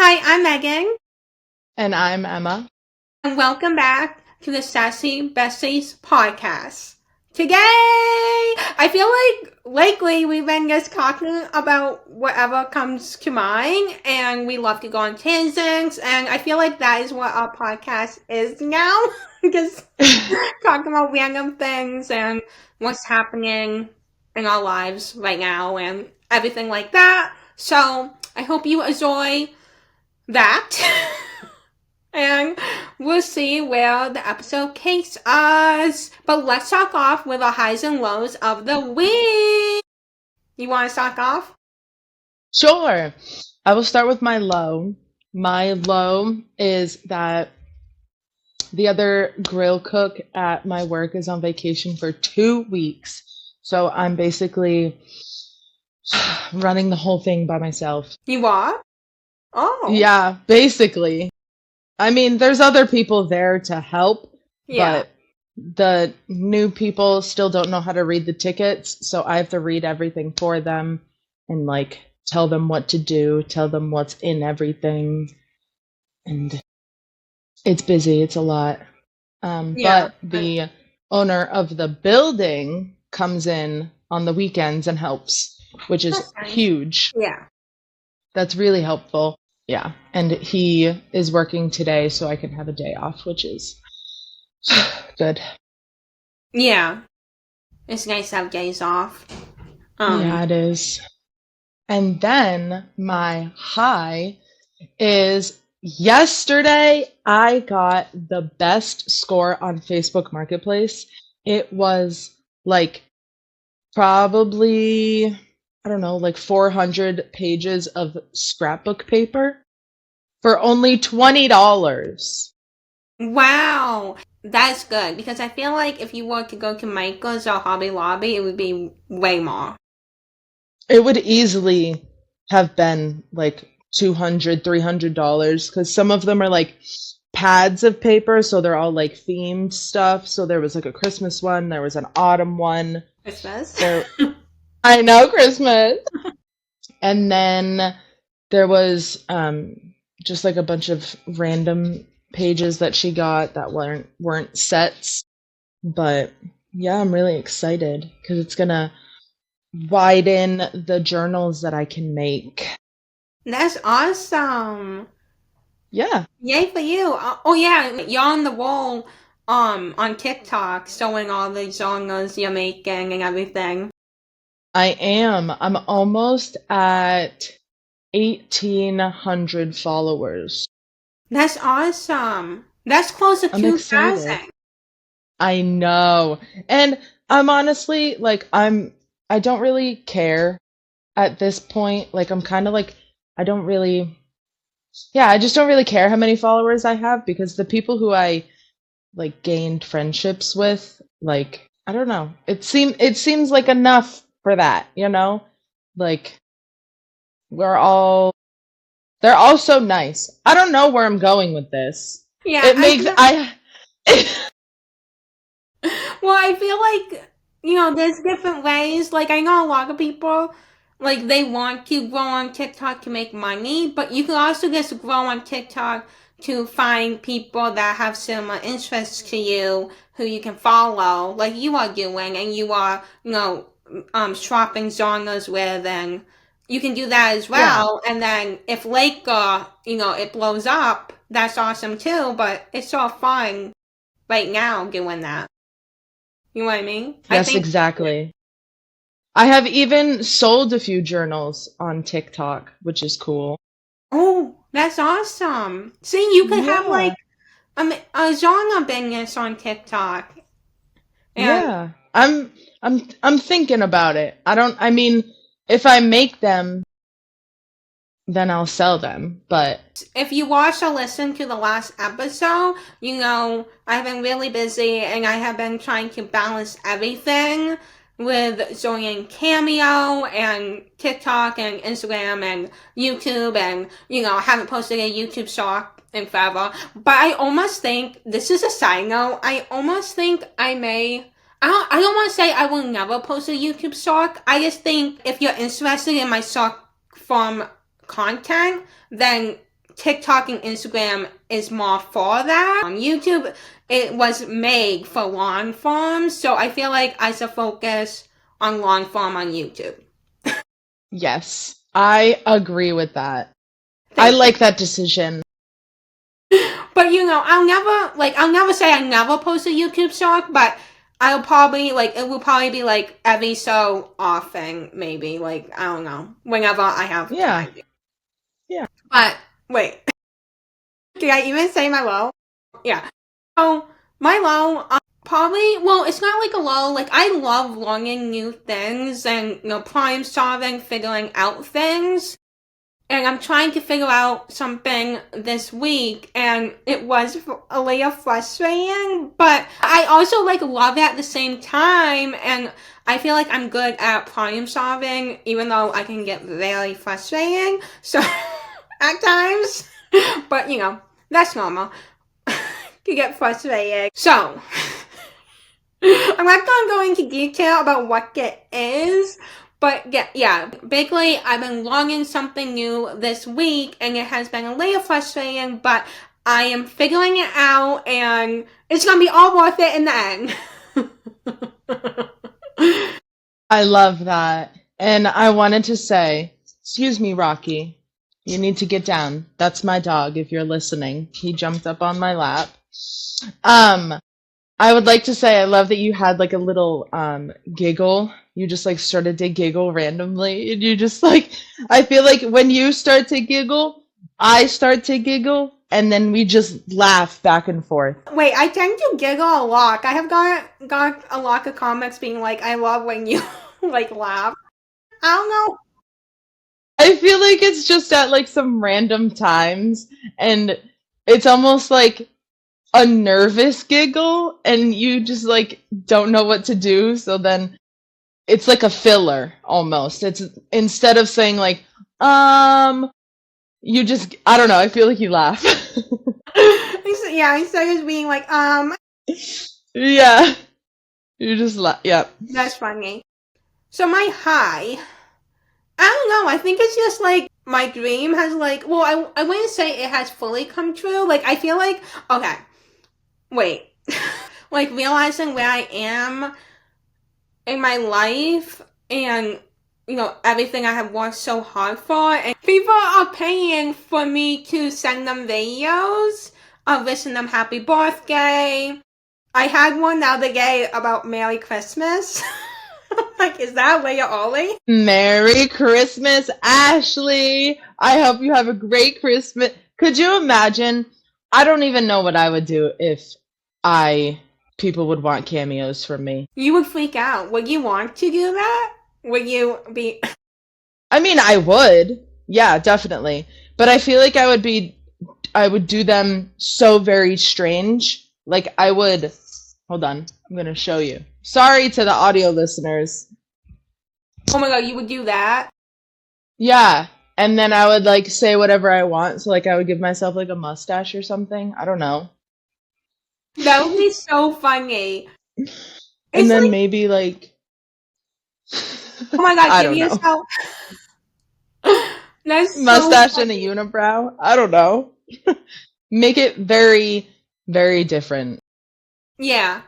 Hi, I'm Megan, And I'm Emma. and welcome back to the Sassy Besties Podcast. Today, I feel like lately we've been just talking about whatever comes to mind, and we love to go on tangents, and I feel like that is what our podcast is now. Just talking about random things and what's happening in our lives right now and everything like that. So, I hope you enjoy that. And we'll see where the episode takes us. But let's start off with the highs and lows of the week. You want to start off? Sure. I will start with my low. My low is that the other grill cook at my work is on vacation for 2 weeks. So I'm basically running the whole thing by myself. You are? Oh. Yeah, basically. I mean, there's other people there to help, Yeah. but the new people still don't know how to read the tickets, so I have to read everything for them and tell them what to do, tell them what's in everything, and it's busy, it's a lot. Yeah. But the owner of the building comes in on the weekends and helps, which is That's nice. huge. Yeah. That's really helpful. Yeah, and he is working today, so I can have a day off, which is good. Yeah. It's nice to have days off. Yeah, it is. And then my high is yesterday I got the best score on Facebook Marketplace. It was probably, I don't know, 400 pages of scrapbook paper for only $20. Wow. That's good because I feel like if you were to go to Michael's or Hobby Lobby, it would be way more. It would easily have been $200, $300 because some of them are pads of paper, so they're all themed stuff. So there was a Christmas one, there was an autumn one. Christmas? I know, Christmas. And then there was just a bunch of random pages that she got that weren't sets. But yeah, I'm really excited because it's gonna widen the journals that I can make. That's awesome. Yeah. Yay for you. Oh yeah, you're on the roll on TikTok showing all the genres you're making and everything. I am. I'm almost at 1,800 followers. That's awesome. That's close to I'm 2,000. excited. I know. And I'm honestly I don't really care at this point. I'm kind of I don't really I just don't really care how many followers I have because the people who I gained friendships with, I don't know. It seems like enough for that, you know? They're all so nice. I don't know where I'm going with this. Yeah, It makes well, I feel like, there's different ways. I know a lot of people, they want to grow on TikTok to make money, but you can also just grow on TikTok to find people that have similar interests to you who you can follow, like you are doing, and you are, swapping genres with, and you can do that as well. And then if later, it blows up, that's awesome too, but it's so fun right now doing that. You know what I mean? Yes, exactly. I have even sold a few journals on TikTok, which is cool. Oh, that's awesome. See, you could have a genre business on TikTok. Yeah. I'm thinking about it. I mean, if I make them, then I'll sell them, but if you watch or listen to the last episode, I've been really busy and I have been trying to balance everything with joining Cameo and TikTok and Instagram and YouTube and, I haven't posted a YouTube short in forever. But I almost think, this is a side note, I almost think I don't want to say I will never post a YouTube short. I just think if you're interested in my short form content, then TikTok and Instagram is more for that. On YouTube, it was made for long form, so I feel like I should focus on long form on YouTube. Yes, I agree with that. I Thank you. like that decision. But I'll never say I never post a YouTube short, but I'll probably, it will probably be, every so often, maybe, I don't know, whenever I have Yeah. time. Yeah. But, wait. Did I even say my low? Yeah. So, my low, probably, well, it's not like a low, I love learning new things and, problem solving, figuring out things. And I'm trying to figure out something this week, and it was a little frustrating, but I also, love it at the same time, and I feel like I'm good at problem solving, even though I can get very frustrating, so, at times, but, that's normal, to get frustrated. So, I'm not going to go into detail about what it is, but yeah, basically, I've been learning something new this week, and it has been a little frustrating, but I am figuring it out, and it's going to be all worth it in the end. I love that. And I wanted to say, excuse me, Rocky, you need to get down. That's my dog, if you're listening. He jumped up on my lap. I would like to say I love that you had a little giggle. You just started to giggle randomly, and you just I feel like when you start to giggle, I start to giggle, and then we just laugh back and forth. Wait, I tend to giggle a lot. I have got a lot of comments being like, I love when you laugh. I don't know. I feel like it's just at some random times, and it's almost like a nervous giggle, and you just don't know what to do, so then it's like a filler almost. It's instead of saying you just, I don't know, I feel like you laugh. Yeah, instead of being Yeah, you just laugh. Yeah, that's funny. So my high, I don't know, I think it's just my dream has well, I wouldn't say it has fully come true. I feel like, okay, wait. Realizing where I am in my life and, everything I have worked so hard for. And people are paying for me to send them videos of wishing them happy birthday. I had one the other day about Merry Christmas. Is that way Ollie? Merry Christmas, Ashley. I hope you have a great Christmas. Could you imagine? I don't even know what I would do if people would want cameos from me. You would freak out. Would you want to do that? Would you be... I mean, I would. Yeah, definitely. But I feel like I would do them so very strange. Hold on, I'm going to show you. Sorry to the audio listeners. Oh my god, you would do that? Yeah, and then I would say whatever I want. So I would give myself a mustache or something. I don't know. That would be so funny. And then maybe oh my god, I give don't know. yourself... That's Mustache so and a unibrow. I don't know. Make it very, very different. Yeah.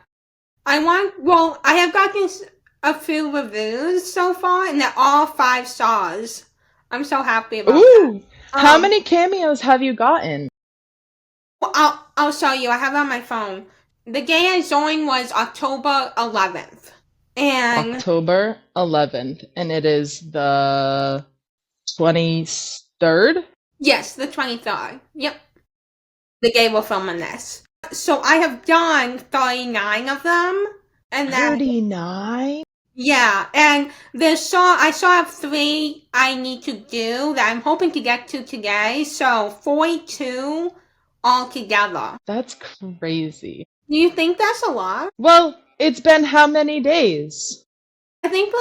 I have gotten a few reviews so far, and they're all 5 stars. I'm so happy about that. How many cameos have you gotten? Well, I'll show you. I have it on my phone. The day I joined was October 11th. And October 11th, and it is the 23rd? Yes, the 23rd. Yep. The day we're filming this. So I have done 39 of them. And 39? Yeah, and I still have 3 I need to do that I'm hoping to get to today. So 42 altogether. That's crazy. Do you think that's a lot? Well, it's been how many days? I think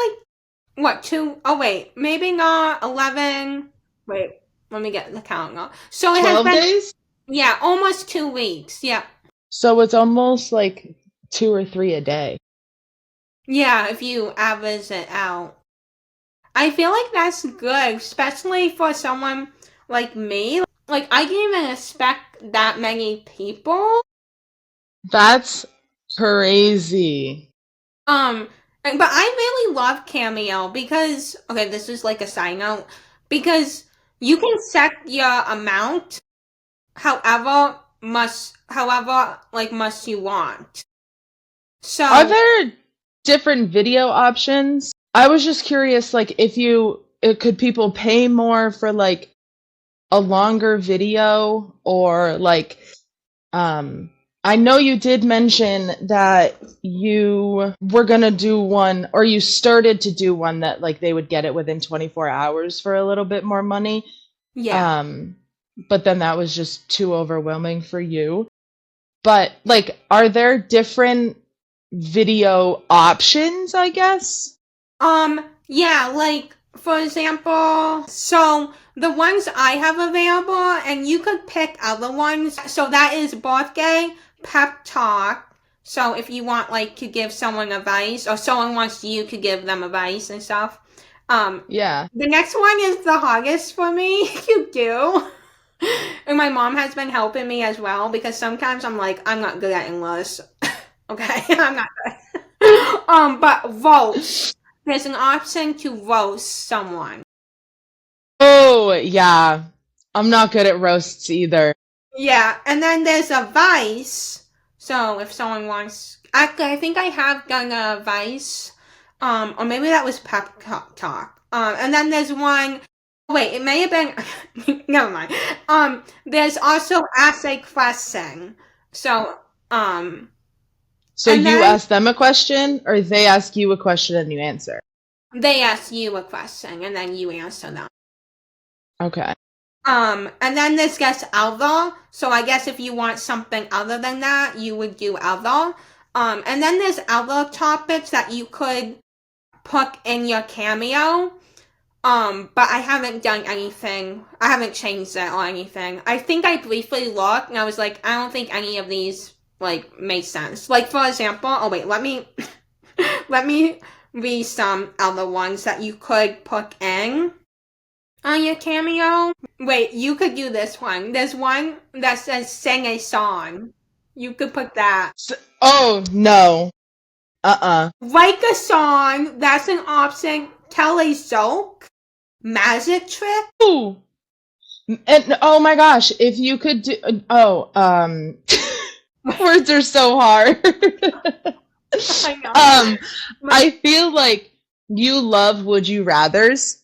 what, 2? Oh wait, maybe not 11. Wait, let me get the calendar. So it 12 has been, days? Yeah, almost 2 weeks. Yeah. So it's almost 2 or 3 a day. Yeah, if you average it out. I feel like that's good, especially for someone like me. Like, I didn't even expect that many people. That's crazy. But I really love Cameo because, okay, this is like a side note, because you can set your amount however much you want. So Are there different video options? I was just curious, like, could people pay more for like a longer video or like, I know you did mention that you were gonna do one, or you started to do one that like they would get it within 24 hours for a little bit more money. yeah. But then that was just too overwhelming for you. But like, are there different video options, I guess? Yeah, like for example, so the ones I have available, and you could pick other ones. So that is birthday pep talk. So if you want like to give someone advice, or someone wants you to give them advice and stuff. Yeah. The next one is the hardest for me to do. And my mom has been helping me as well, because sometimes I'm like, I'm not good at English. Okay, I'm not good. But vote. There's an option to roast someone. Oh, yeah. I'm not good at roasts either. Yeah, and then there's advice. So if someone wants, actually, I think I have done a advice. Or maybe that was pep talk. And then there's one. Wait, it may have been. Never mind. There's also ask a question. So, So and you then ask them a question, or they ask you a question and you answer? they ask you a question, and then you answer them. Okay. And then there's guess other. So I guess if you want something other than that, you would do other. And then there's other topics that you could put in your Cameo. But I haven't done anything. I haven't changed it or anything. I think I briefly looked and I was like, I don't think any of these like make sense. Like for example, oh wait, let me let me read some other ones that you could put in on your Cameo. Wait, you could do this one. There's one that says sing a song. You could put that. Oh, no. Write a song. That's an option. Tell a joke. Magic trick. Ooh. And oh my gosh, if you could do, words are so hard. I know. I feel like you love Would You Rathers.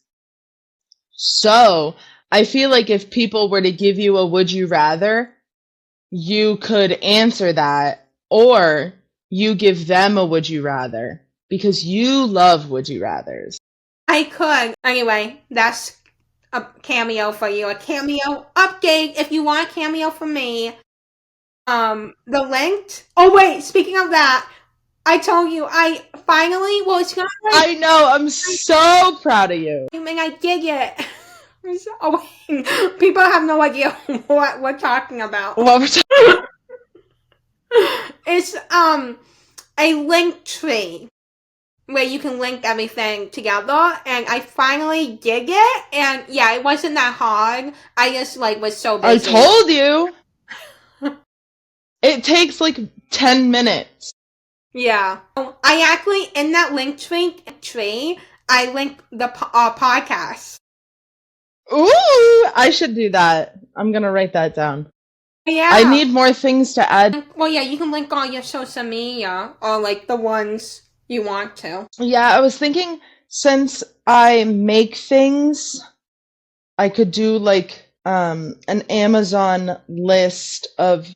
So I feel like if people were to give you a Would You Rather, you could answer that, or you give them a Would You Rather, because you love Would You Rathers. I could. Anyway, that's a Cameo for you. A Cameo update. If you want a Cameo from me, the link. Oh wait, speaking of that, I told you I finally. Well, it's not like I know, I'm so proud of you. I mean I did it. Oh wait, people have no idea what we're talking about. What was It's a link tree where you can link everything together, and I finally did it, and yeah, it wasn't that hard. I just like was so I busy. told you. It takes like 10 minutes. Yeah. I actually, in that link tree, I linked the podcast. Ooh, I should do that. I'm gonna write that down. Yeah. I need more things to add. Well, yeah, you can link all your social media, or like the ones you want to. Yeah, I was thinking, since I make things, I could do like an Amazon list of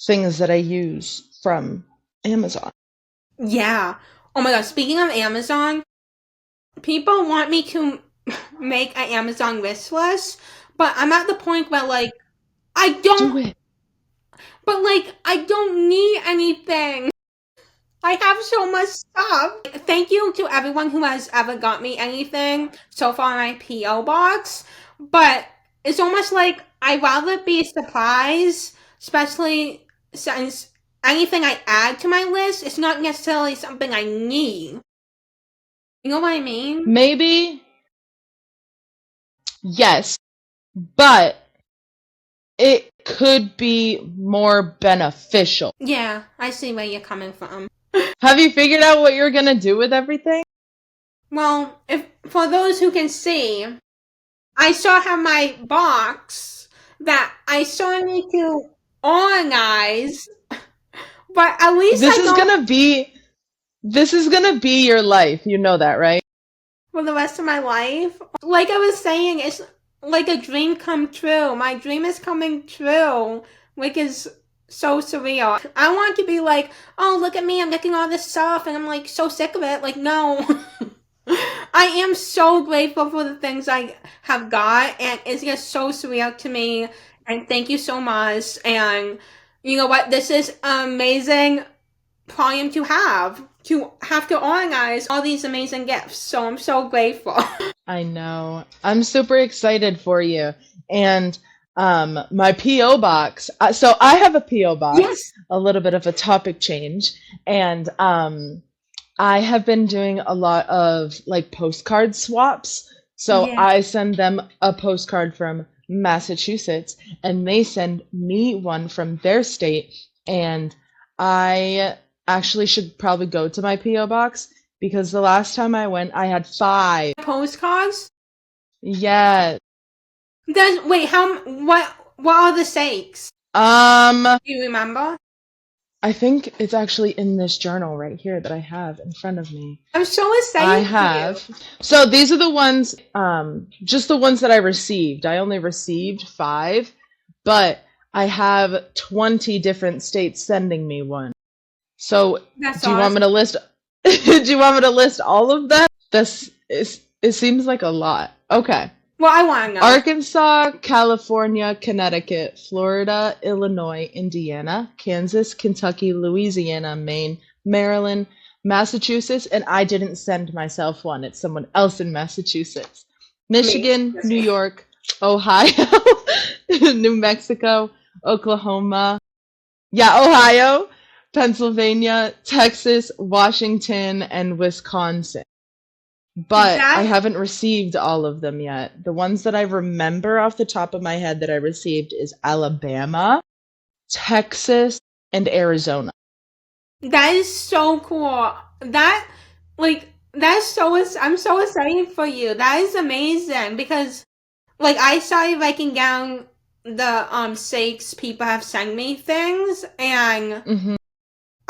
things that I use from Amazon. Yeah. Oh my god, speaking of Amazon, people want me to make an Amazon wish list, but I'm at the point where like I don't Do it. but like I don't need anything. I have so much stuff. Thank you to everyone who has ever got me anything so far in my P.O. box, but it's almost like I'd rather be surprised, especially since anything I add to my list is not necessarily something I need. You know what I mean? Maybe, yes, but it could be more beneficial. Yeah, I see where you're coming from. Have you figured out what you're gonna do with everything? Well, if for those who can see, I still have my box that I still need to organize, but at least This I is know gonna be this is gonna be your life. You know that, right? for the rest of my life. Like I was saying, it's like a dream come true. My dream is coming true, which is so surreal. I want to be like, oh, look at me, I'm getting all this stuff, and I'm like so sick of it. Like, no. I am so grateful for the things I have got, and it's just so surreal to me. And thank you so much. And you know what? This is amazing problem to have to organize all these amazing gifts. So I'm so grateful. I know. I'm super excited for you. And my PO box. So I have a PO box. Yes. A little bit of a topic change, and I have been doing a lot of like postcard swaps. So Yeah. I send them a postcard from Massachusetts, and they send me one from their state. And I actually should probably go to my PO box because the last time I went, I had 5. Postcards? Yes. Wait, what are the stakes? Um, Do you remember? I think it's actually in this journal right here that I have in front of me. I'm so excited. I for have. you. So these are the ones, just the ones that I received. I only received 5, but I have 20 different states sending me one. So That's do you want me awesome. to list? Do you want me to list all of them? It seems like a lot. Okay. Well, I want to know. Arkansas, California, Connecticut, Florida, Illinois, Indiana, Kansas, Kentucky, Louisiana, Maine, Maryland, Massachusetts, and I didn't send myself one. It's someone else in Massachusetts. Michigan, Me. New York, Ohio, New Mexico, Oklahoma. Yeah, Ohio, Pennsylvania, Texas, Washington, and Wisconsin. But I haven't received all of them yet. The ones that I remember off the top of my head that I received is Alabama, Texas, and Arizona. That is so cool. I'm so excited for you. That is amazing because, like, I started writing down the sakes people have sent me things, and Hmm.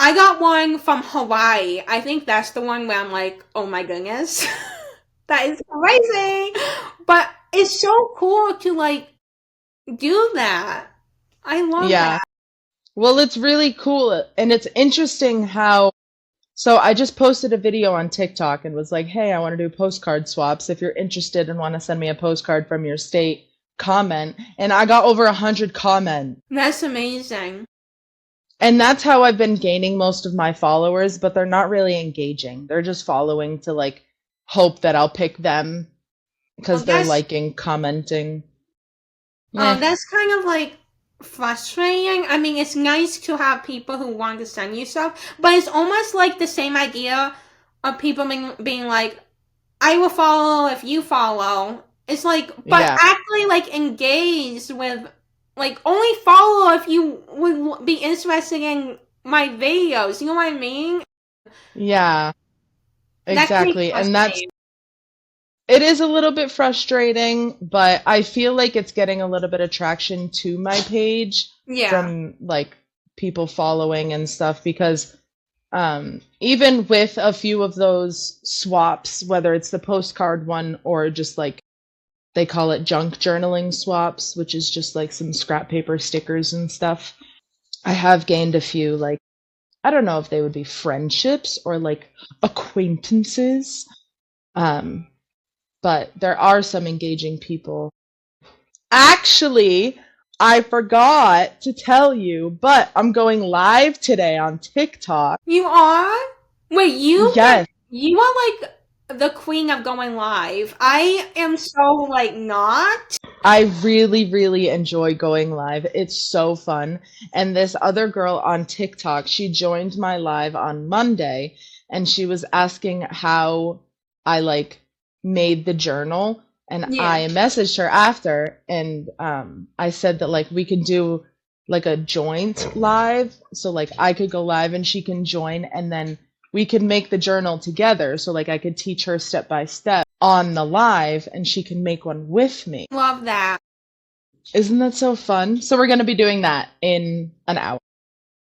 I got one from Hawaii. I think that's the one where I'm like, oh my goodness, that is crazy. But it's so cool to like do that. I love Yeah. that. Well, it's really cool. And it's interesting how. So I just posted a video on TikTok and was like, hey, I want to do postcard swaps. If you're interested and want to send me a postcard from your state, comment. And I got over 100 comments. That's amazing. And that's how I've been gaining most of my followers, but they're not really engaging. They're just following to like hope that I'll pick them because Well, they're that's liking, commenting. Eh, that's kind of like frustrating. I mean, it's nice to have people who want to send you stuff, but it's almost like the same idea of people being like, I will follow if you follow. It's like, but yeah, actually, like, engage with, like, only follow if you would be interested in my videos. You know what I mean? yeah, That can be exactly. And frustrating. it is a little bit frustrating, but I feel like it's getting a little bit of traction to my page Yeah. from like people following and stuff because even with a few of those swaps, whether it's the postcard one or just like they call it junk journaling swaps, which is just like some scrap paper stickers and stuff, I have gained a few, like, I don't know if they would be friendships or like acquaintances. But there are some engaging people. Actually, I forgot to tell you, but I'm going live today on TikTok. You are? Wait, Yes, you are like the queen of going live. I am so like not. I really, really enjoy going live. It's so fun. And this other girl on TikTok, she joined my live on Monday and she was asking how I like made the journal. And Yeah. I messaged her after, and I said that like we can do like a joint live, so like I could go live and she can join, and then we could make the journal together. So like I could teach her step by step on the live, and she can make one with me. Love that. Isn't that so fun? So we're gonna be doing that in an hour.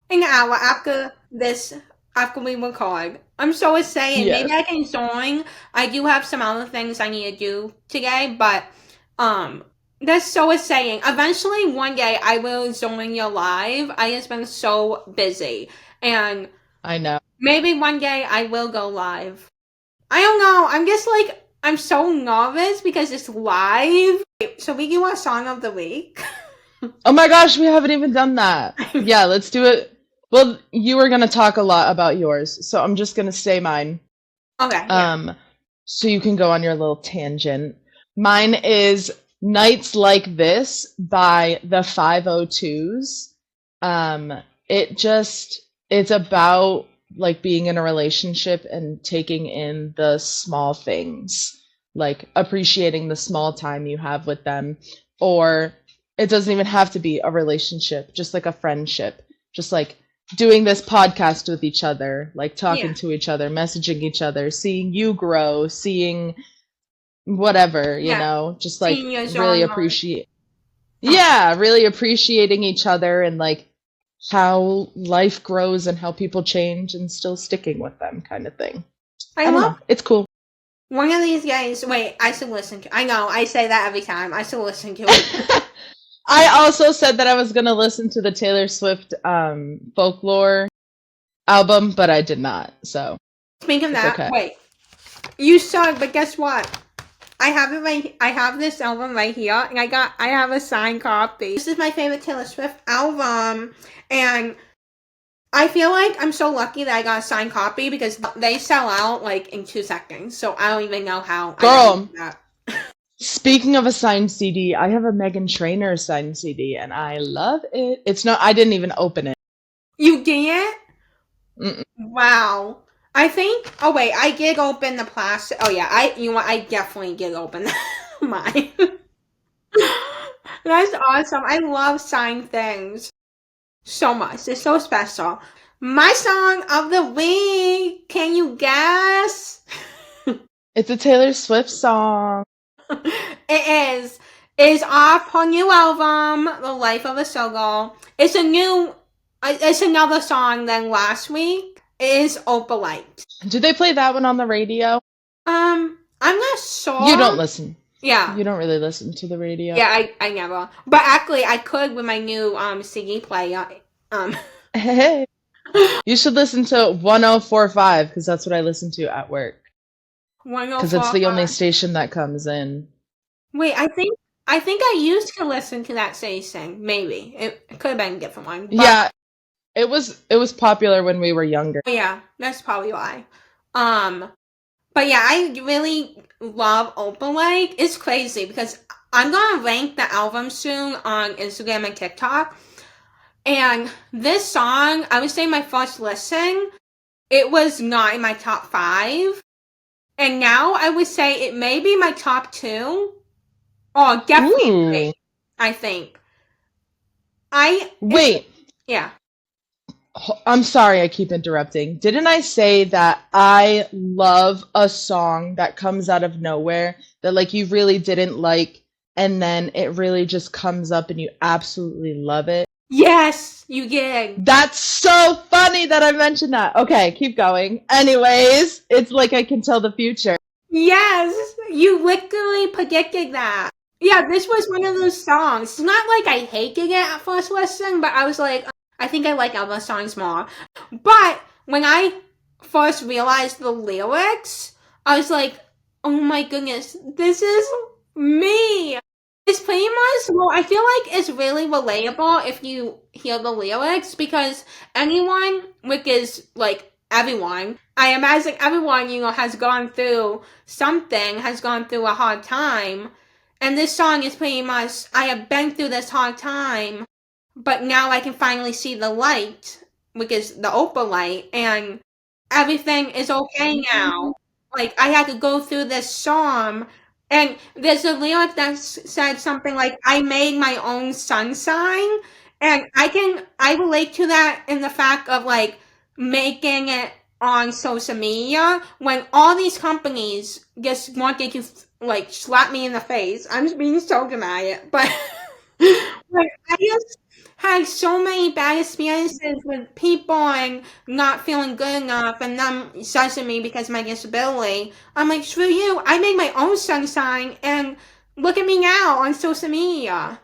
In an hour after we record. I'm so excited. Yes. Maybe I can join. I do have some other things I need to do today, but that's so exciting. Eventually, one day I will join your live. I just been so busy, and I know. maybe one day I will go live. I don't know. I'm just like I'm so nervous because it's live. So we do our song of the week. Oh my gosh, we haven't even done that. Yeah, let's do it. Well, you were gonna talk a lot about yours, so I'm just gonna say mine. Okay. Yeah. So you can go on your little tangent. Mine is Nights Like This by the 502s. It's about like being in a relationship and taking in the small things, like appreciating the small time you have with them, or it doesn't even have to be a relationship, just like a friendship, just like doing this podcast with each other, like talking Yeah. to each other, messaging each other, seeing you grow, seeing whatever, you Yeah. know, just like Seeing your really genre. appreciate. Yeah, really appreciating each other and like how life grows and how people change and still sticking with them kind of thing. I don't know. It's cool. One of these days, wait, I should listen to. I know, I say that every time. I should listen to it. I also said that I was gonna listen to the Taylor Swift folklore album, but I did not. So Speaking of it's that, okay. wait, you suck, but guess what? I have it right. I have this album right here, and I have a signed copy. This is my favorite Taylor Swift album, and I feel like I'm so lucky that I got a signed copy because they sell out like in 2 seconds. So I don't even know how. I Girl, got that. speaking of a signed CD, I have a Megan Trainor signed CD, and I love it. It's not. I didn't even open it. You didn't? Mm-mm. Wow. I think. Oh wait, I did open the plastic. Oh yeah, you know what? I definitely did open mine. That's awesome. I love signed things so much. It's so special. My song of the week. Can you guess? It's a Taylor Swift song. It is. It's off her new album, The Life of a Showgirl. It's another song than last week. It is Opalite. Did they play that one on the radio? I'm not sure. You don't listen. Yeah. You don't really listen to the radio. Yeah, I never. But actually, I could with my new CD player. Hey. You should listen to 1045 because that's what I listen to at work. Because it's the only station that comes in. Wait, I think I used to listen to that station. Maybe it could have been a different one. But Yeah, it was popular when we were younger. yeah, that's probably why. But yeah, I really love Opalite. It's crazy because I'm gonna rank the album soon on Instagram and TikTok. And this song, I would say my first listen, it was not in my top 5. And now I would say it may be my top 2. Oh, definitely 3, I think. Wait. Yeah. I'm sorry I keep interrupting. Didn't I say that I love a song that comes out of nowhere that like you really didn't like and then it really just comes up and you absolutely love it? Yes, you did. That's so funny that I mentioned that. Okay, keep going. Anyways, it's like I can tell the future. Yes, you literally predicted that. Yeah, this was one of those songs. It's not like I hated it at first listen, but I was like, I think I like other songs more. But when I first realized the lyrics, I was like, oh my goodness, this is me. It's pretty much, well, I feel like it's really relatable if you hear the lyrics because anyone, which is like everyone, I imagine everyone, has gone through something, has gone through a hard time. And this song is pretty much, I have been through this hard time, but now I can finally see the light, which is the opal light, and everything is okay now. Like, I had to go through this storm, And there's a lyric that said something like, I made my own sun sign. And I relate to that in the fact of like making it on social media when all these companies just wanted to like slap me in the face. I'm just being so dramatic, but like, I just had so many bad experiences with people and not feeling good enough and them judging me because of my disability. I'm like, screw you. I made my own sunshine and look at me now on social media.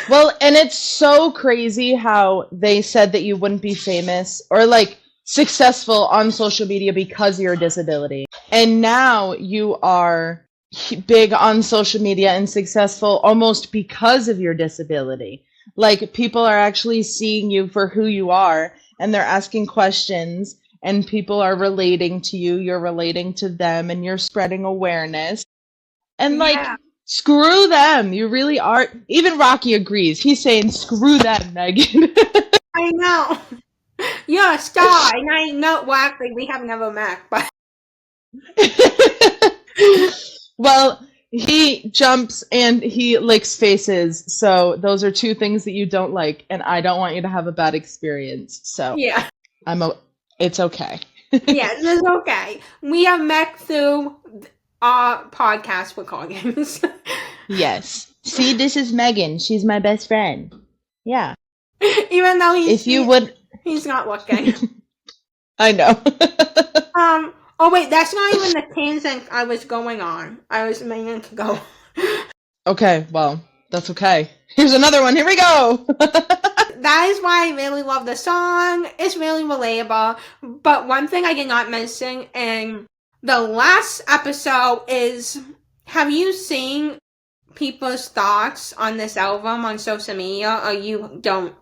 Well, and it's so crazy how they said that you wouldn't be famous or like successful on social media because of your disability. And now you are big on social media and successful almost because of your disability. Like people are actually seeing you for who you are and they're asking questions and people are relating to you, you're relating to them and you're spreading awareness. And like, Yeah, screw them. You really are. Even Rocky agrees. He's saying, screw them, Megan. I know. You're a star, and I know. Well, actually, we have never met, but Well, he jumps and he licks faces. So those are two things that you don't like. And I don't want you to have a bad experience. So yeah, it's okay. yeah, it's okay. We have met through our podcast recordings. Yes. See, this is Megan. She's my best friend. Yeah. Even though If you would. he's not looking. I know. Oh wait, that's not even the tangent I was going on. I was meaning to go. Okay, well, that's okay. Here's another one. Here we go. That is why I really love the song. It's really relatable. But one thing I did not mention in the last episode is, have you seen people's thoughts on this album on social media, or you don't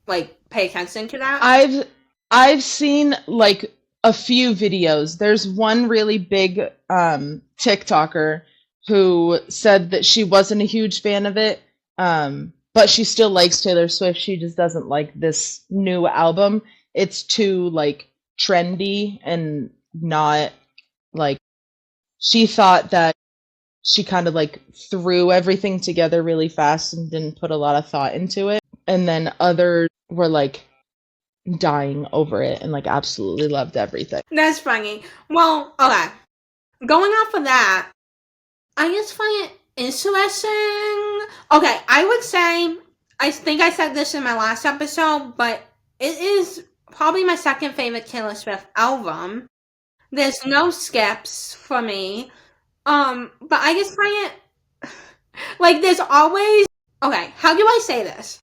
like pay attention to that? I've seen like a few videos. There's one really big TikToker who said that she wasn't a huge fan of it, but she still likes Taylor Swift. She just doesn't like this new album. It's too like trendy and not like, she thought that she kind of like threw everything together really fast and didn't put a lot of thought into it. And then others were like dying over it and like absolutely loved everything. That's funny. Well, okay. Going off of that, I just find it interesting. Okay, I would say, I think I said this in my last episode, but it is probably my second favorite Taylor Swift album. There's no skips for me. But I just find it, like, there's always, okay, how do I say this?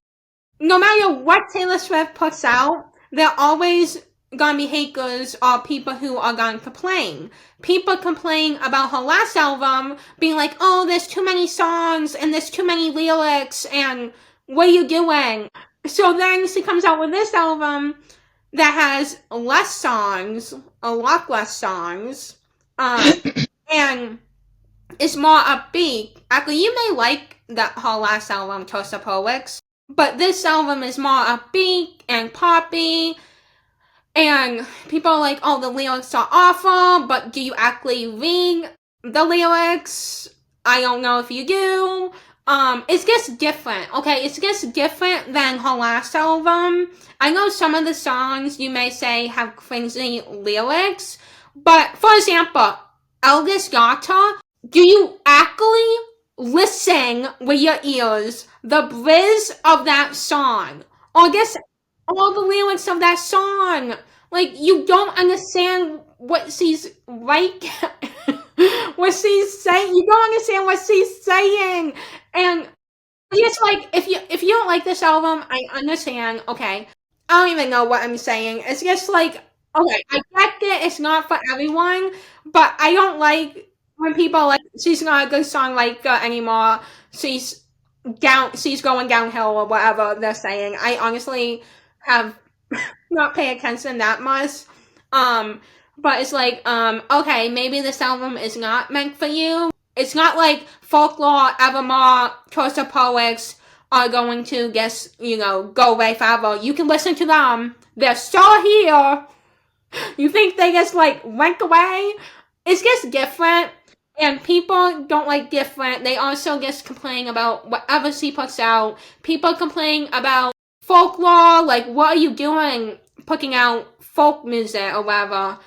No matter what Taylor Swift puts out, there are always gonna be haters or people who are gonna complain. People complain about her last album being like, oh, there's too many songs and there's too many lyrics and what are you doing? So then she comes out with this album that has less songs, a lot less songs, and it's more upbeat. Actually, you may like that her last album, Toast of Poets, but this album is more upbeat and poppy. And people are like, oh, the lyrics are awful, but do you actually read the lyrics? I don't know if you do. It's just different, okay? It's just different than her last album. I know some of the songs you may say have crazy lyrics, but for example, Eldest Daughter, do you actually listen with your ears the bridge of that song? Or just all the lyrics of that song? Like, you don't understand what she's like, what she's saying. You don't understand what she's saying. And it's like, if you don't like this album, I understand, okay. I don't even know what I'm saying. It's just like, okay, I get it, it's not for everyone, but I don't like when people are like, she's not a good songwriter anymore, she's going downhill or whatever they're saying. I honestly have not pay attention that much. But it's like, okay, maybe this album is not meant for you. It's not like Folklore, Evermore, Toast of Poets are going to just, go away forever. You can listen to them. They're still here. You think they just, went away? It's just different. And people don't like different. They also just complain about whatever she puts out. People complain about folklore, like, what are you doing putting out folk music or whatever?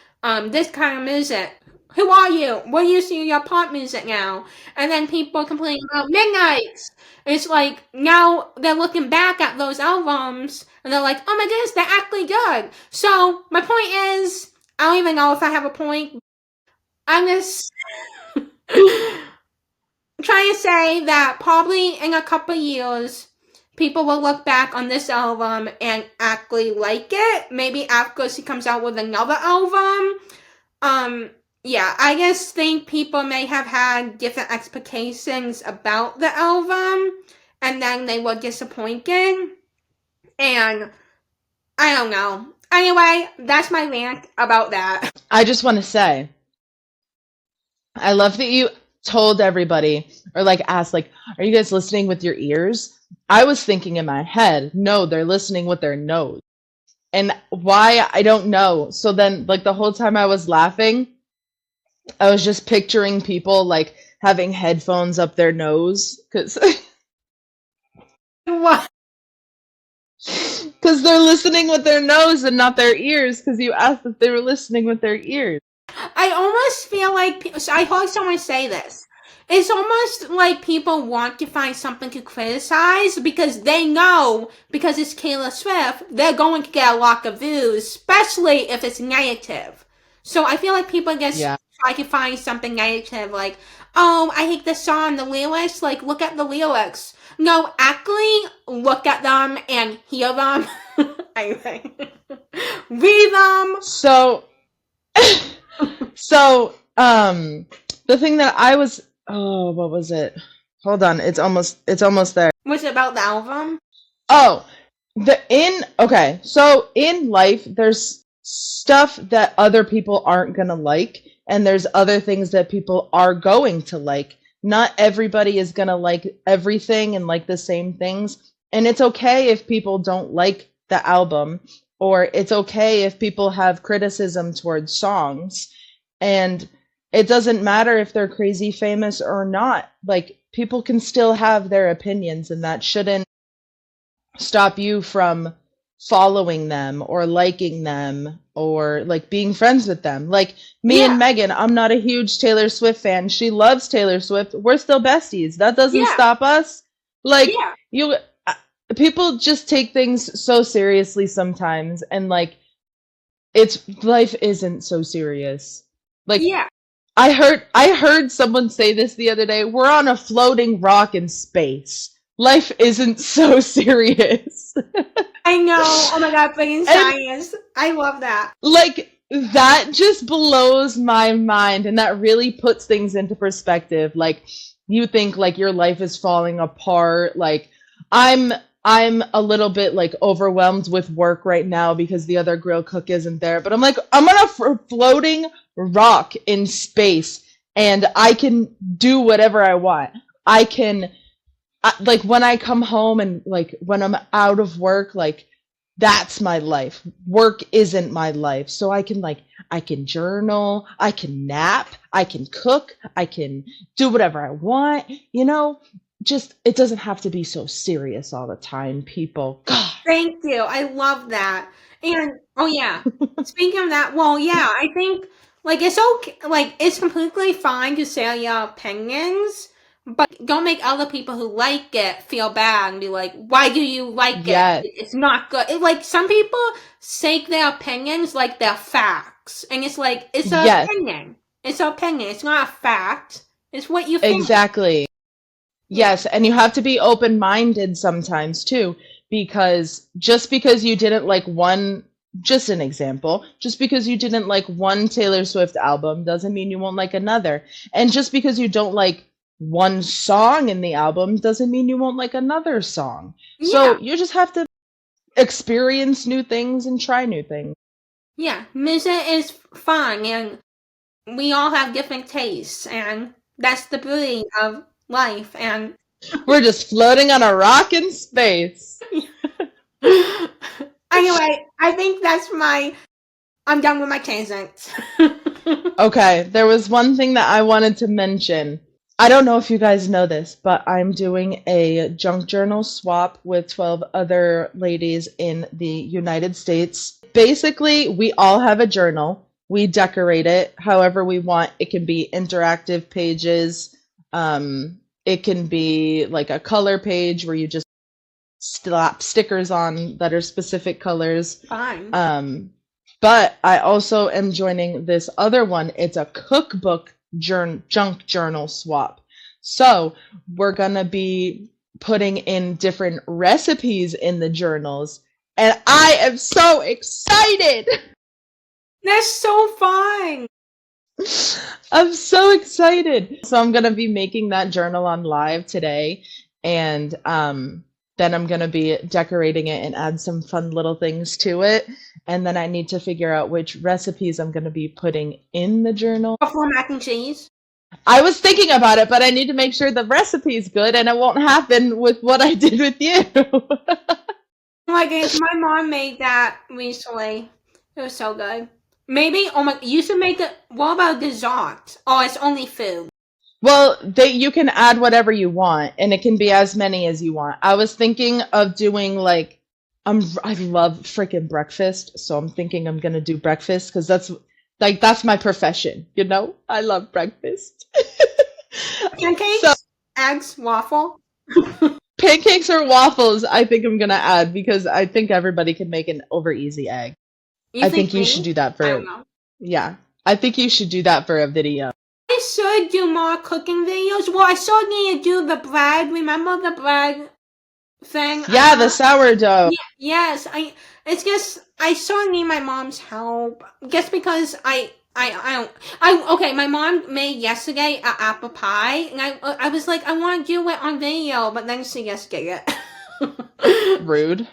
This kind of music. Who are you? What are you seeing your pop music now? And then people complain about Midnights. It's like, now they're looking back at those albums and they're like, oh my goodness, they're actually good. So, my point is, I don't even know if I have a point. I'm just trying to say that probably in a couple years, people will look back on this album and actually like it. Maybe after she comes out with another album. Yeah, I just think people may have had different expectations about the album, and then they were disappointed. And I don't know. Anyway, that's my rant about that. I just want to say, I love that you told everybody or like asked like, are you guys listening with your ears? I was thinking in my head, no, they're listening with their nose. And why, I don't know. So then like the whole time I was laughing, I was just picturing people like having headphones up their nose because What? they're listening with their nose and not their ears because you asked if they were listening with their ears. I almost feel like, so I heard someone say this. It's almost like people want to find something to criticize because they know, because it's Taylor Swift, they're going to get a lot of views, especially if it's negative. So I feel like people just Yeah. try to find something negative, like, oh, I hate this song, the lyrics, like, look at the lyrics. No, actually, look at them and hear them. Anyway, read them. So the thing that I was, oh, what was it? Hold on, it's almost there. Was it about the album? Oh, okay, so in life, there's stuff that other people aren't gonna like, and there's other things that people are going to like. Not everybody is gonna like everything and like the same things, and it's okay if people don't like the album, or it's okay if people have criticism towards songs, and it doesn't matter if they're crazy famous or not. Like, people can still have their opinions, and that shouldn't stop you from following them or liking them or like being friends with them. Like me Yeah. and Megan, I'm not a huge Taylor Swift fan. She loves Taylor Swift. We're still besties. That doesn't Yeah. stop us. Like Yeah. people just take things so seriously sometimes, and like life isn't so serious. Like Yeah. I heard someone say this the other day. We're on a floating rock in space. Life isn't so serious. I know. Oh my god, bringing science. I love that. Like, that just blows my mind, and that really puts things into perspective. Like, you think like your life is falling apart. Like, I'm a little bit like overwhelmed with work right now because the other grill cook isn't there, but I'm like, I'm on a floating rock in space, and I can do whatever I want. Like when I come home and like when I'm out of work, like that's my life. Work isn't my life. So I can journal, I can nap, I can cook, I can do whatever I want, just it doesn't have to be so serious all the time, people. God. Thank you. I love that. And oh yeah. Speaking of that, well, yeah, I think like it's okay, like it's completely fine to say your opinions, but don't make other people who like it feel bad and be like, why do you like Yes. it? It's not good. Like some people say their opinions like they're facts. And it's like, it's an Yes. opinion. It's an opinion. It's not a fact. It's what you think. Exactly. Yes, and you have to be open-minded sometimes too, because just because you didn't like just an example, just because you didn't like one Taylor Swift album doesn't mean you won't like another. And just because you don't like one song in the album doesn't mean you won't like another song. Yeah. So you just have to experience new things and try new things. Yeah, music is fun, and we all have different tastes, and that's the beauty of life. And we're just floating on a rock in space. Anyway, I think I'm done with my tangents. Okay, there was one thing that I wanted to mention. I don't know if you guys know this, but I'm doing a junk journal swap with 12 other ladies in the United States. Basically, we all have a journal. We decorate it however we want. It can be interactive pages. It can be like a color page where you just slap stickers on that are specific colors. Fine. But I also am joining this other one. It's a cookbook junk journal swap. So we're going to be putting in different recipes in the journals. And I am so excited. That's so fun. I'm so excited. So I'm going to be making that journal on live today. And then I'm going to be decorating it and add some fun little things to it. And then I need to figure out which recipes I'm going to be putting in the journal. Before mac and cheese? I was thinking about it, but I need to make sure the recipe's good and it won't happen with what I did with you. Like, my mom made that recently. It was so good. Maybe, you should make it, what about dessert? Oh, it's only food. Well, you can add whatever you want, and it can be as many as you want. I was thinking of doing like, I love freaking breakfast, so I'm thinking I'm gonna do breakfast because that's my profession, you know? I love breakfast. Pancakes, eggs, waffle. Pancakes or waffles, I think I'm gonna add because I think everybody can make an over easy egg. I think you should do that for. Yeah, I think you should do that for a video. I should do more cooking videos. Well, I still need to do the bread. Remember the bread thing? Yeah, the sourdough. Yes, it's just I still need my mom's help. Just because okay, my mom made yesterday an apple pie, and I was like, I want to do it on video, but then she just did it. Rude.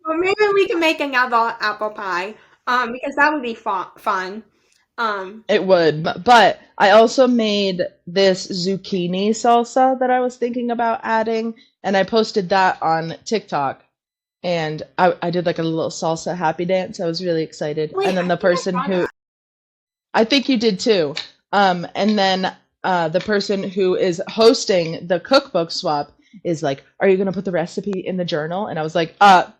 Well, maybe we can make another apple pie, because that would be fun. It would, but I also made this zucchini salsa that I was thinking about adding, and I posted that on TikTok, and I did like a little salsa happy dance. I was really excited. Wait, and then the person who, I think you did too, and then the person who is hosting the cookbook swap is like, are you going to put the recipe in the journal? And I was like,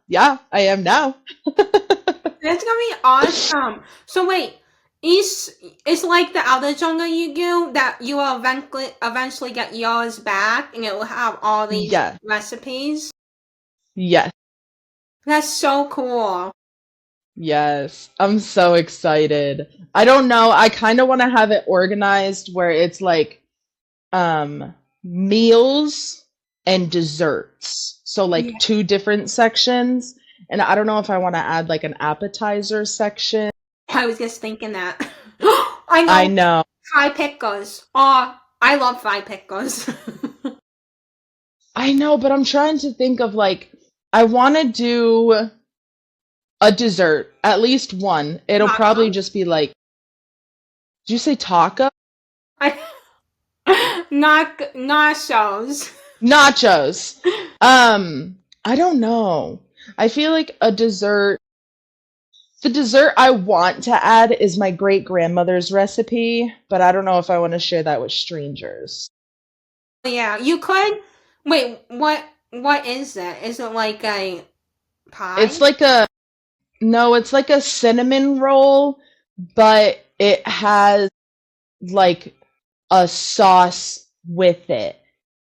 yeah, I am now. That's gonna be awesome. So wait, it's like the other journal you do that you will eventually get yours back, and it will have all these recipes. Yes. That's so cool. Yes, I'm so excited. I don't know. I kind of want to have it organized where it's like meals and desserts. So like two different sections. And I don't know if I want to add like an appetizer section. I was just thinking that. I know. Fried pickles. Oh, I love fried pickles. I know, but I'm trying to think of like, I want to do a dessert, at least one. It'll probably just be like, did you say taco? Nachos. Nachos. I don't know. I feel like a dessert. The dessert I want to add is my great grandmother's recipe, but I don't know if I want to share that with strangers. Yeah, you could. Wait, what is it? Is it like a pie? It's like it's like a cinnamon roll, but it has like a sauce with it.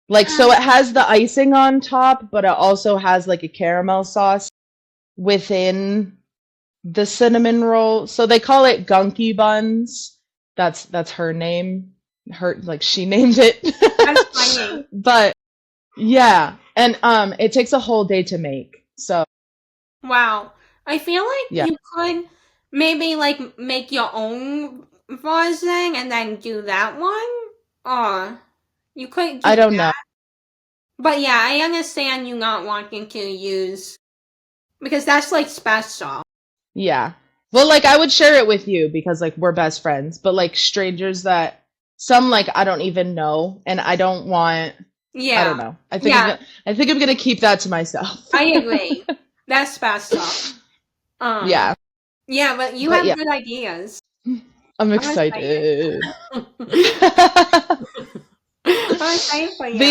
Like, so it has the icing on top, but it also has like a caramel sauce within the cinnamon roll. So they call it gunky buns. That's her name. She named it. That's funny. But yeah, and it takes a whole day to make. So wow, I feel like you could maybe like make your own version and then do that one, or you could. I don't know. But yeah, I understand you not wanting to use because that's like special. Yeah. Well, like I would share it with you because like we're best friends, but like strangers that some like I don't even know and I don't want. Yeah. I don't know. I think I'm gonna keep that to myself. I agree. That's special. Yeah. Yeah, but you have good ideas. I'm I'm excited. excited. I'm excited for The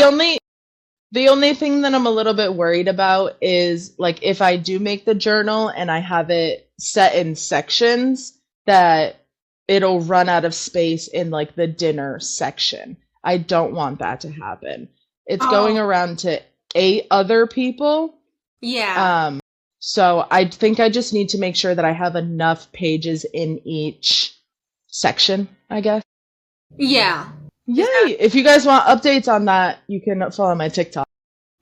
you. only thing that I'm a little bit worried about is like if I do make the journal and I have it set in sections that it'll run out of space in like the dinner section. I don't want that to happen. It's going Oh, around to 8 other people. yeah. Um, so I think I just need to make sure that I have enough pages in each section, I guess. Yeah. Is that Yay! If you guys want updates on that, you can follow my TikTok.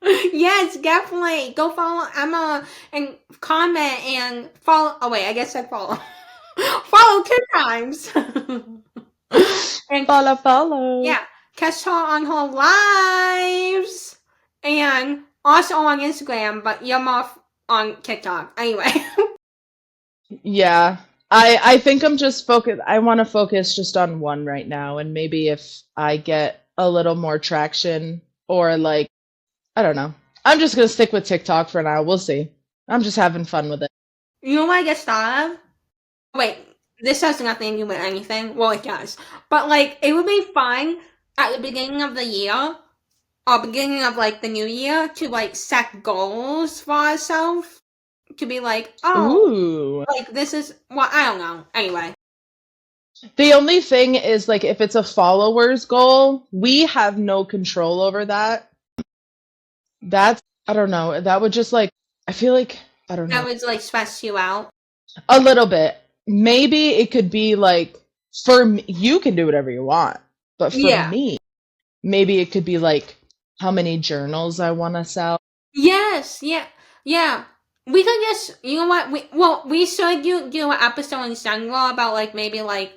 yes, definitely. Go follow Emma and comment and follow. Oh wait, I guess I follow. Follow 2 times. And Follow, follow. yeah, catch her on her lives and also on Instagram, but you're more on TikTok. Anyway. Yeah. I think I'm just focused. I want to focus just on one right now, and maybe if I get a little more traction or like I don't know. I'm just gonna stick with TikTok for now. We'll see. I'm just having fun with it. You know what I get thought of? Wait, this has nothing to do with anything. Well, it does. But like, it would be fun at the beginning of the year or beginning of like the new year to like set goals for ourselves. To be like, oh, Ooh. like this is well, I don't know. Anyway. The only thing is like if it's a followers goal, we have no control over that. That's I don't know. That would just like I feel like I don't That know. would like stress you out. A little bit. Maybe it could be like for me, you can do whatever you want, but for Yeah. me, maybe it could be like how many journals I want to sell. Yes, yeah, yeah. We could just, you know what? We should do an episode in general about like maybe like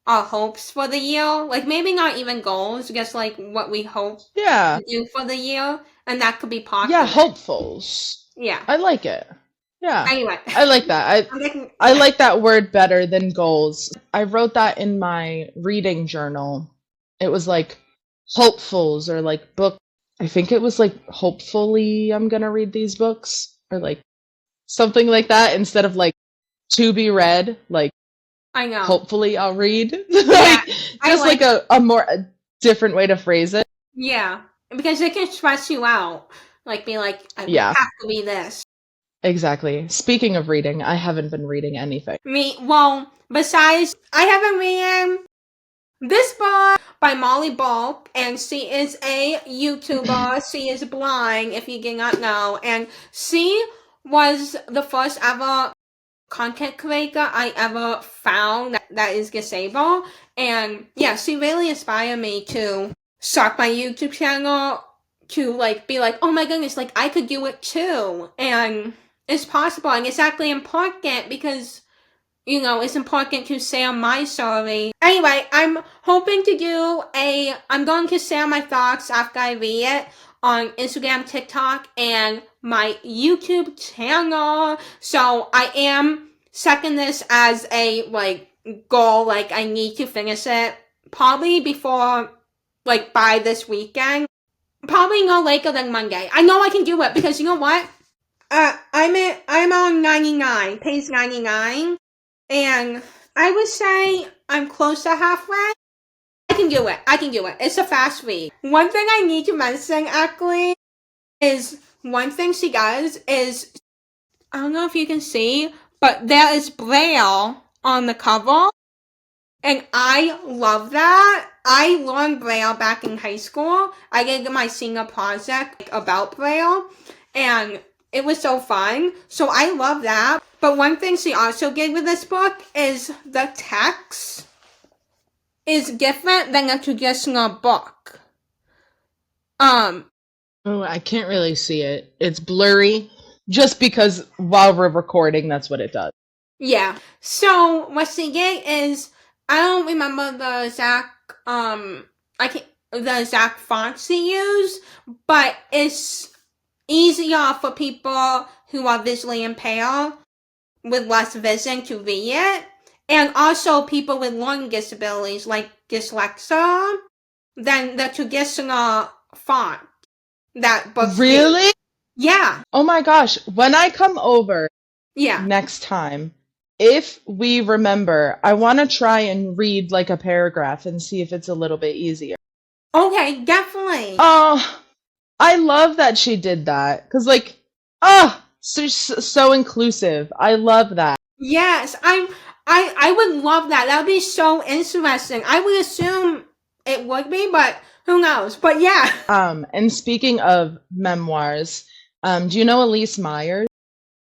our hopes for the year. Like maybe not even goals, just like what we hope Yeah. to do for the year, and that could be part Yeah, of it. hopefuls. Yeah. I like it. Yeah. Anyway, I like that. I'm making I yeah. like that word better than goals. I wrote that in my reading journal. It was like hopefuls or like book. I think it was like hopefully I'm gonna read these books or like something like that instead of like to be read. Like I know. hopefully I'll read. Yeah, Like I just like like a different way to phrase it. yeah because it can stress you out. Like be like, I Yeah, have to be this. exactly. Speaking of reading, I haven't been reading anything. Well, besides, I haven't read this book by Molly Bulk, and she is a YouTuber. She is blind, if you did not know, and she was the first ever content creator I ever found that is disabled. And yeah, she really inspired me to start my YouTube channel to like be like, oh my goodness, like I could do it too. And it's possible, and it's actually important because you know, it's important to share my story. Anyway, I'm hoping to I'm going to share my thoughts after I read it on Instagram, TikTok, and my YouTube channel. So I am setting this as a, like, goal, like, I need to finish it probably before, like, by this weekend. Probably no later than Monday. I know I can do it because you know what? I'm on 99, page 99. And I would say I'm close to halfway. I can do it. It's a fast read. One thing I need to mention, actually, is one thing she does is, I don't know if you can see, but there is Braille on the cover. And I love that. I learned Braille back in high school. I did my senior project about Braille. And it was so fun. So I love that. But one thing she also did with this book is the text is different than a traditional book. Oh, I can't really see it. It's blurry. Just because while we're recording, that's what it does. Yeah. So what she did is I don't remember the exact the exact font she used, but it's easier for people who are visually impaired with less vision to read it, and also people with learning disabilities like dyslexia than the traditional font that books Really? use. Yeah. Oh my gosh. When I come over Yeah. next time, if we remember, I want to try and read like a paragraph and see if it's a little bit easier. Okay, definitely. Oh, I love that she did that because, like, so inclusive. I love that. Yes, I would love that. That would be so interesting. I would assume it would be, but who knows? But yeah. And speaking of memoirs, do you know Elise Myers?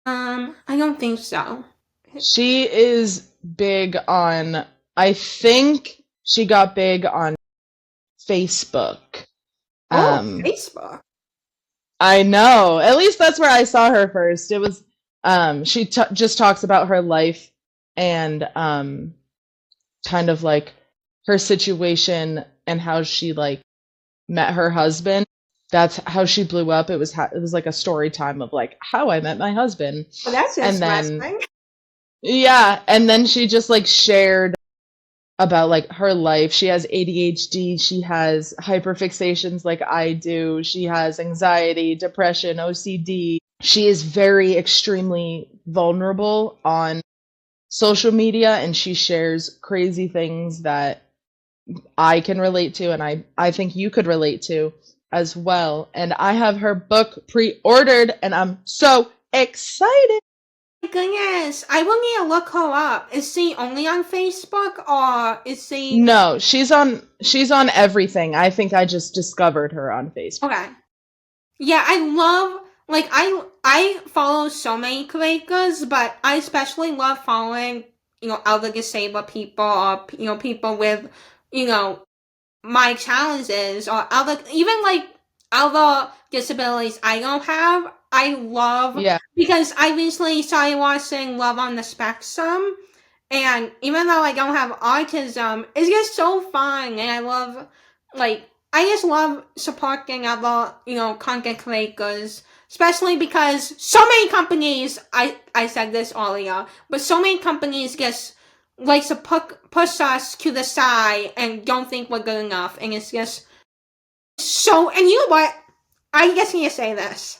I don't think so. She is big on, I think she got big on Facebook. Facebook. I know. At least that's where I saw her first. It was, she just talks about her life and kind of like her situation and how she like met her husband. That's how she blew up. It was like a story time of like how I met my husband. Well, that's interesting. And then, yeah, and then she just like shared about like her life. She has ADHD, she has hyperfixations like I do, she has anxiety, depression, OCD. She is very extremely vulnerable on social media and she shares crazy things that I can relate to and I think you could relate to as well. And I have her book pre-ordered and I'm so excited. Goodness, I will need to look her up. Is she only on Facebook or is she? No, she's on everything. I think I just discovered her on Facebook. Okay. Yeah, I love, like, I follow so many creators, but I especially love following, other disabled people or, people with, my challenges or even like other disabilities I don't have. I love, because I recently started watching Love on the Spectrum, and even though I don't have autism, it's just so fun, and I just love supporting other, content creators, especially because so many companies, I said this earlier, but so many companies just like to push us to the side and don't think we're good enough, and it's just so, and you know what? I just need to say this.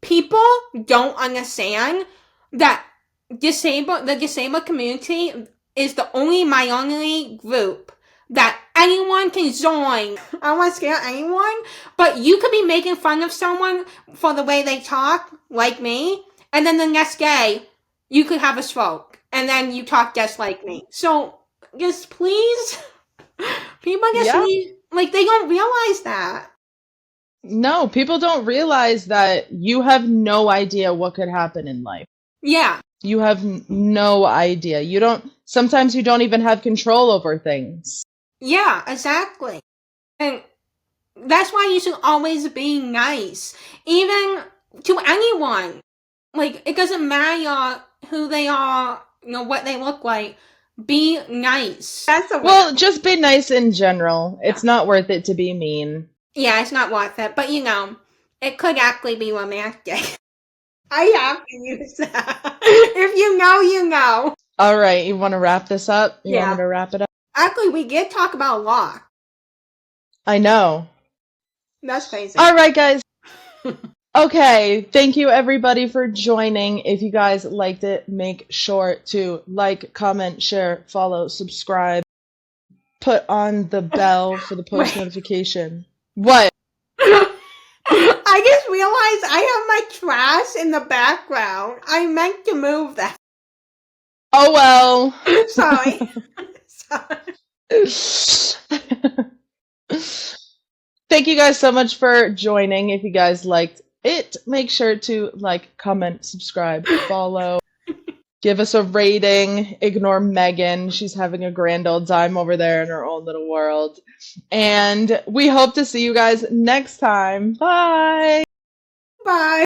People don't understand that the disabled community is the only minority group that anyone can join. I don't want to scare anyone, but you could be making fun of someone for the way they talk, like me, and then the next day, you could have a stroke, and then you talk just like me. So, just please, people just need, like, they don't realize that. No, people don't realize that you have no idea what could happen in life. Yeah. You have no idea. Sometimes you don't even have control over things. Yeah, exactly. And that's why you should always be nice. Even to anyone. Like, it doesn't matter who they are, what they look like. Be nice. Well, just be nice in general. Yeah. It's not worth it to be mean. Yeah, it's not worth it. But, it could actually be romantic. I have to use that. If you know, you know. All right, you want to wrap this up? You want me to wrap it up? Actually, we did talk about a lot. I know. That's crazy. All right, guys. Okay, thank you everybody for joining. If you guys liked it, make sure to like, comment, share, follow, subscribe. Put on the bell for the post notification. What? I just realized I have my trash in the background. I meant to move that. Oh well. Sorry. Thank you guys so much for joining. If you guys liked it, make sure to like, comment, subscribe, follow. Give us a rating. Ignore Megan. She's having a grand old time over there in her own little world. And we hope to see you guys next time. Bye. Bye.